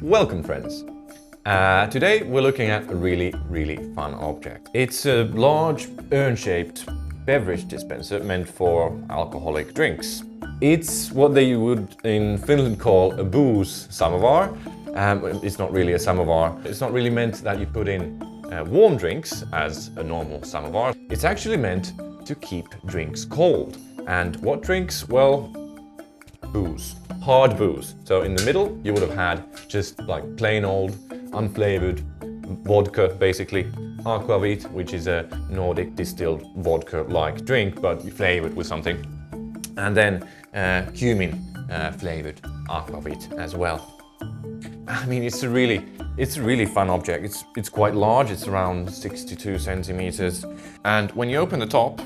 Welcome friends! Today we're looking at a really fun object. It's a large urn-shaped beverage dispenser meant for alcoholic drinks. It's what they would in Finland call a booze samovar. It's not really a samovar. It's not really meant that you put in warm drinks as a normal samovar. It's actually meant to keep drinks cold. And what drinks? Well, booze. Hard booze. So in the middle you would have had just like plain old unflavored vodka, basically aquavit, which is a Nordic distilled vodka-like drink but flavored with something, and then cumin flavored aquavit as well. I mean, it's a really fun object. It's quite large. It's around 62 centimeters, and when you open the top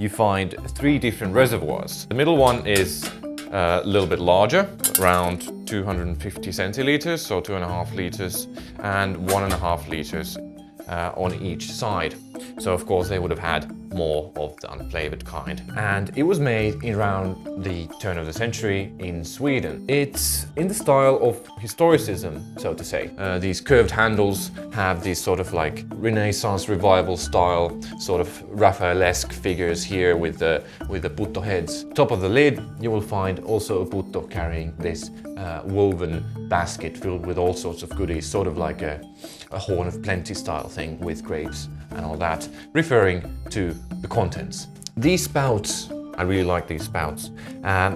you find 3 different reservoirs. The middle one is a little bit larger, around 250 centiliters, so 2.5 liters, and 1.5 liters on each side. So of course they would have had more of the unflavored kind. And it was made around the turn of the century in Sweden. It's in the style of historicism, so to say. These curved handles have these sort of like Renaissance revival style, sort of Raphaelesque figures here with the putto heads. Top of the lid you will find also a putto carrying this woven basket filled with all sorts of goodies, sort of like a horn of plenty style thing with grapes and all that, referring to the contents. These spouts, I really like these spouts.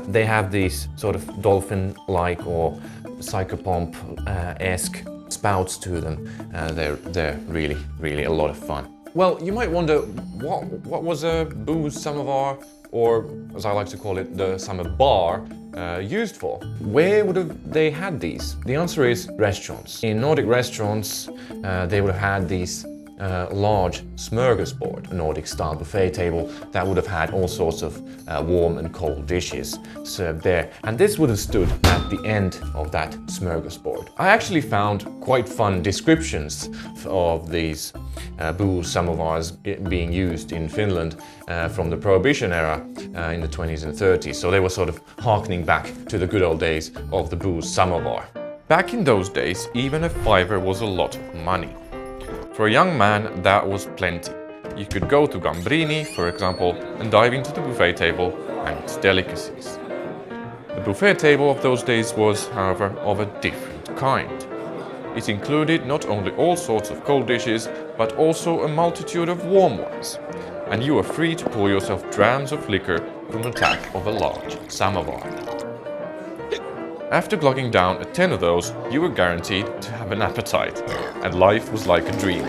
They have these sort of dolphin-like or psychopomp-esque spouts to them. They're really a lot of fun. Well, you might wonder, what was a booze samovar, or as I like to call it, the samovar, used for? Where would have they had these? The answer is restaurants. In Nordic restaurants, they would have had these large smorgasbord, a Nordic-style buffet table that would have had all sorts of warm and cold dishes served there. And this would have stood at the end of that smorgasbord. I actually found quite fun descriptions of these booze samovars being used in Finland from the Prohibition era in the 20s and 30s. So they were sort of harkening back to the good old days of the booze samovar. Back in those days, even a fiver was a lot of money. For a young man, that was plenty. You could go to Gambrini, for example, and dive into the buffet table and its delicacies. The buffet table of those days was, however, of a different kind. It included not only all sorts of cold dishes, but also a multitude of warm ones. And you were free to pour yourself drams of liquor from the tap of a large samovar. After glugging down a 10 of those, you were guaranteed to have an appetite, and life was like a dream.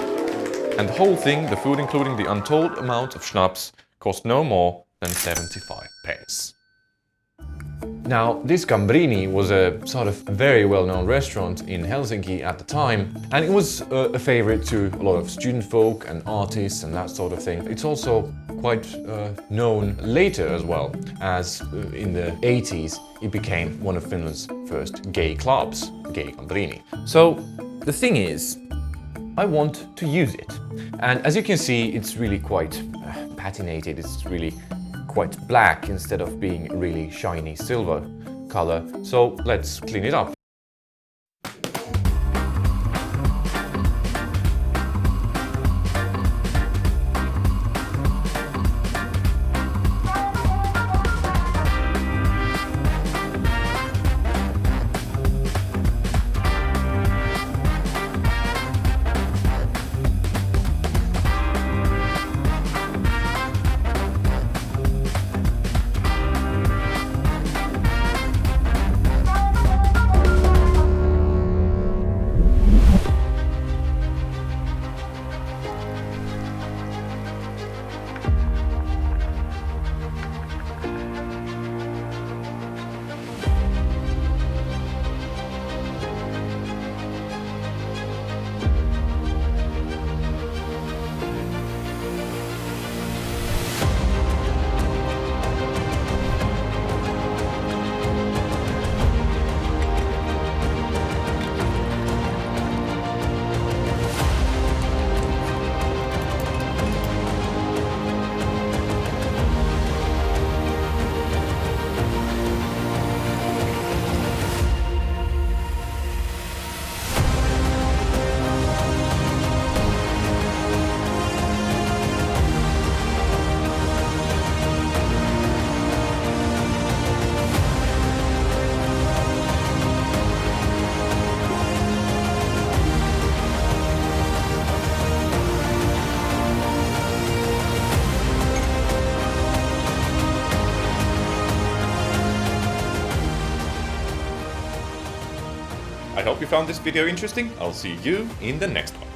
And the whole thing, the food including the untold amount of schnapps, cost no more than 75 pence. Now, this Gambrini was a sort of very well-known restaurant in Helsinki at the time, and it was a favorite to a lot of student folk and artists and that sort of thing. It's also quite known later as well, as in the 80s it became one of Finland's first gay clubs, Gay Gambrini. So the thing is, I want to use it. And as you can see, it's really quite patinated, it's really quite black instead of being really shiny silver color. So let's clean it up. I hope you found this video interesting. I'll see you in the next one.